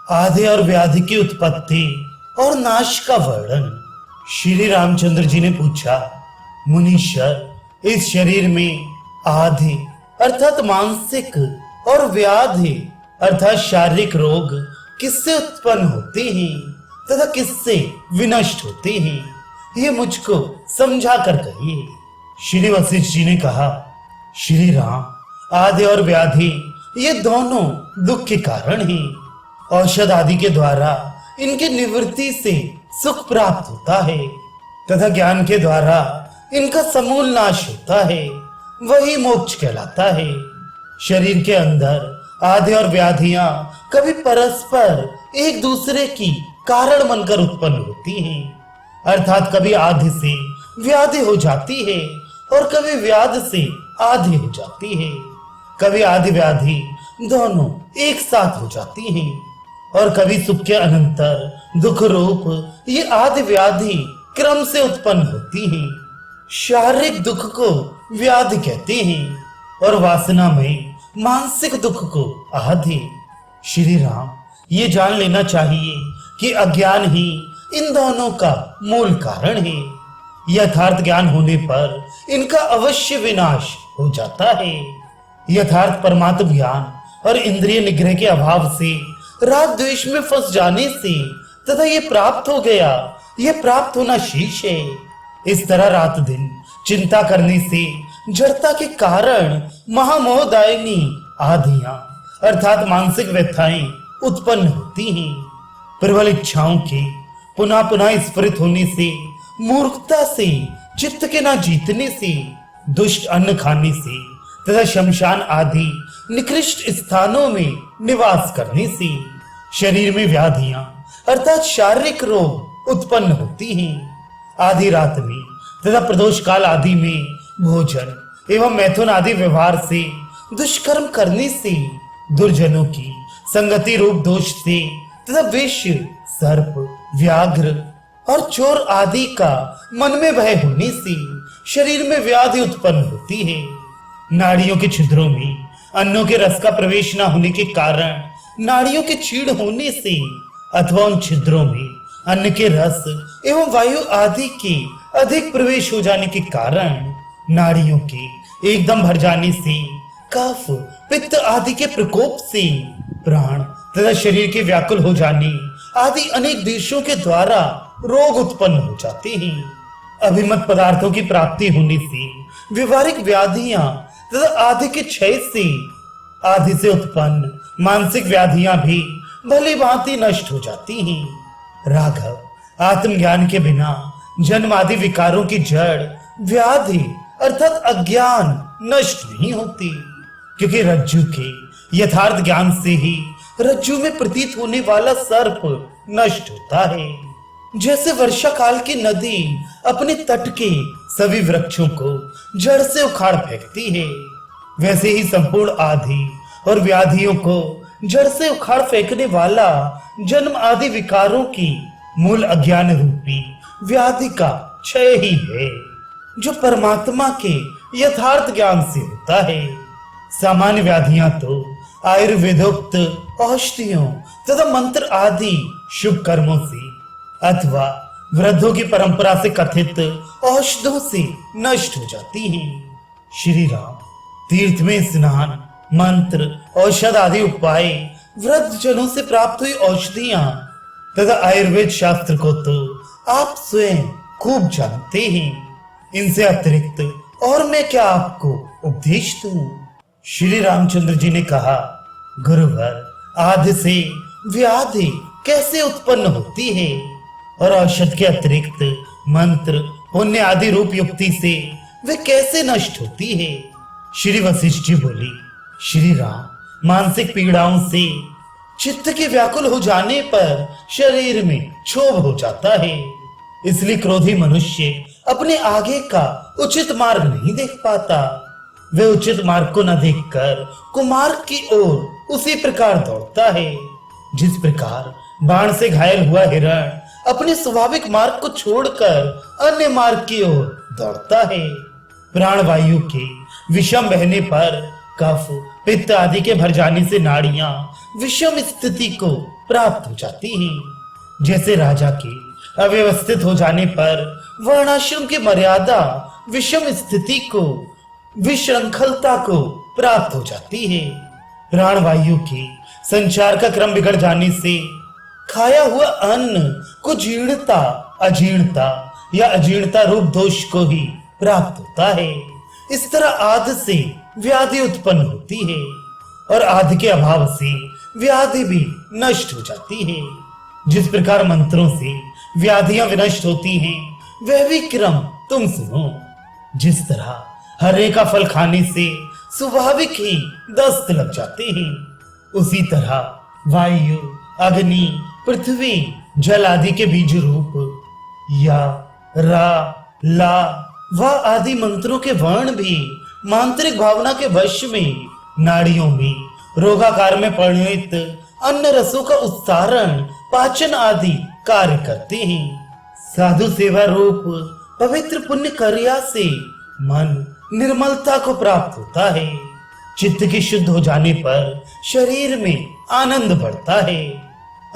आधे और व्याधि की उत्पत्ति और नाश का वर्णन। श्री रामचंद्र जी ने पूछा, मुनीश्वर, इस शरीर में आधे अर्थात मानसिक और व्याधि अर्थात शारीरिक रोग किससे उत्पन्न होते हैं तथा किससे विनष्ट होते हैं, ये मुझको समझा कर कहिए। श्री वशिष्ठ जी ने कहा, श्री राम, आधे और व्याधि ये दोनों दुख के कारण हैं। औषध आदि के द्वारा इनकी निवृत्ति से सुख प्राप्त होता है तथा ज्ञान के द्वारा इनका समूल नाश होता है, वही मोक्ष कहलाता है। शरीर के अंदर आधे और व्याधियां कभी परस्पर एक दूसरे की कारण बनकर उत्पन्न होती हैं, अर्थात कभी आधे से व्याधि हो जाती है और कभी व्याधि से आधि हो जाती है। कभी आधि व्याधि दोनों एक साथ हो जाती हैं और कभी सुख के अनंतर दुख रूप ये आधि व्याधि क्रम से उत्पन्न होती हैं। शारीरिक दुख को व्याधि कहते हैं और वासना में मानसिक दुख को आधि। श्री राम, ये जान लेना चाहिए कि अज्ञान ही इन दोनों का मूल कारण है। यथार्थ ज्ञान होने पर इनका अवश्य विनाश हो जाता है। यथार्थ परमात्म ज्ञान और इंद्रिय निग्रह के अभाव से राग द्वेष में फंस जाने से तथा ये प्राप्त हो गया, ये प्राप्त होना शेष है। इस तरह रात दिन चिंता करने से जड़ता के कारण महामोहदायिनी आधियां अर्थात मानसिक व्यथाएं उत्पन्न होती हैं। प्रबल इच्छाओं के पुनः पुनः स्फुरित होने से, मूर्खता से, चित्त के न जीतने से, दुष्ट अन्न खाने से तथा शमशान आदि निकृष्ट स्थानों में निवास करने से शरीर में व्याधियां अर्थात शारीरिक रोग उत्पन्न होती हैं। आधी रात में तथा प्रदोष काल आदि में भोजन एवं मैथुन आदि व्यवहार से, दुष्कर्म करने से, दुर्जनों की संगति रूप दोष से तथा वेश्य, सर्प, व्याघ्र और चोर आदि का मन में भय होने से शरीर में व्याधि उत्पन्न होती है। नाड़ियों के छिद्रों में अन्नों के रस का प्रवेश न होने के कारण नाड़ियों के छीड़ होने से अथवा उन छिद्रों में अन्न के रस एवं वायु आदि के अधिक प्रवेश हो जाने के कारण नाड़ियों के एकदम भर जाने से, कफ, पित्त आदि के प्रकोप से प्राण तथा शरीर के व्याकुल हो जाने आदि अनेक देशों के द्वारा रोग उत्पन्न हो जाते हैं। अभिमत पदार्थों की प्राप्ति होने से व्यवहारिक व्याधियां तथा आदि के क्षय से, आदि से उत्पन्न मानसिक व्याधियां भी भली भांति नष्ट हो जाती हैं। राघव, आत्मज्ञान के बिना जन्म आदि विकारों की जड़ व्याधि अर्थात अज्ञान नष्ट नहीं होती, क्योंकि रज्जु के यथार्थ ज्ञान से ही रज्जु में प्रतीत होने वाला सर्प नष्ट होता है। जैसे वर्षा काल की नदी अपने तट के सभी वृक्षों को जड़ से उखाड़ फेंकती है, वैसे ही संपूर्ण आदि और व्याधियों को जड़ से उखाड़ फेंकने वाला जन्म आदि विकारों की मूल अज्ञान रूपी व्याधि का क्षय ही है, जो परमात्मा के यथार्थ ज्ञान से होता है। सामान्य व्याधियां तो आयुर्वेदोक्त औषधियों तथा मंत्र आदि शुभ कर्मों से अथवा वृद्धों की परंपरा से कथित औषधों से नष्ट हो जाती हैं। श्री राम, तीर्थ में स्नान, मंत्र, औषध आदि उपाय, वृद्ध जनों से प्राप्त हुई औषधियां तथा आयुर्वेद शास्त्र को तो आप स्वयं खूब जानते हैं। इनसे अतिरिक्त और मैं क्या आपको उपदेश दूं? श्री रामचंद्र जी ने कहा, गुरुवर, आदि से व्याधि कैसे उत्पन्न होती है और औषध के अतिरिक्त मंत्र, पुण्य आदि रूप युक्ति से वे कैसे नष्ट होती है? श्री वशिष्ठ जी बोली, श्री राम, मानसिक पीड़ाओं से चित्त के व्याकुल हो जाने पर शरीर में क्षोभ हो जाता है, इसलिए क्रोधी मनुष्य अपने आगे का उचित मार्ग नहीं देख पाता। वे उचित मार्ग को न देखकर कुमार्ग की ओर उसी प्रकार दौड़ता है, जिस प्रकार बाण से घायल हुआ हिरण अपने स्वाभाविक मार्ग को छोड़कर अन्य मार्ग की ओर दौड़ता है। प्राणवायु के विषम बहने पर कफ पित्त आदि के भर जाने से नाड़ियां विषम स्थिति को प्राप्त हो जाती हैं। जैसे राजा के अव्यवस्थित हो जाने पर वर्णाश्रम की मर्यादा विषम स्थिति को विशृंखलता को प्राप्त हो जाती है। प्राणवायु के संचार का क्रम बिगड़ जाने से खाया हुआ अन्न को जीर्णता, अजीर्णता या अजीर्णता रूप दोष को ही प्राप्त होता है। इस तरह आदि से व्याधि उत्पन्न होती है और आदि के अभाव से व्याधि भी नष्ट हो जाती है। जिस प्रकार मंत्रों से व्याधियां विनष्ट होती हैं, वह भी क्रम तुम सुनो। जिस तरह हर्रे का फल खाने से स्वाभाविक ही दस्त लग जाते हैं, उसी तरह वायु, अग्नि, पृथ्वी, जल आदि के बीज रूप या, रा, ला, व आदि मंत्रों के वर्ण भी मांत्रिक भावना के वश में नाड़ियों में रोगाकार में परिणित अन्न रसों का उत्सारण, पाचन आदि कार्य करते हैं। साधु सेवा रूप पवित्र पुण्य क्रिया से मन निर्मलता को प्राप्त होता है। चित्त की शुद्ध हो जाने पर शरीर में आनंद बढ़ता है।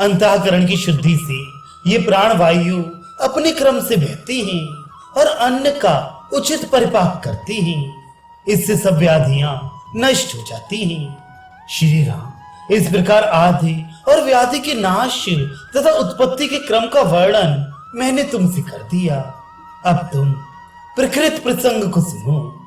अंतःकरण की शुद्धि से ये प्राण वायु अपने क्रम से बहती हैं और अन्न का उचित परिपाक करती हैं। इससे सब व्याधियां नष्ट हो जाती हैं। श्री राम, इस प्रकार आदि और व्याधि के नाश तथा उत्पत्ति के क्रम का वर्णन मैंने तुमसे कर दिया। अब तुम प्रकृत प्रसंग को सुनो।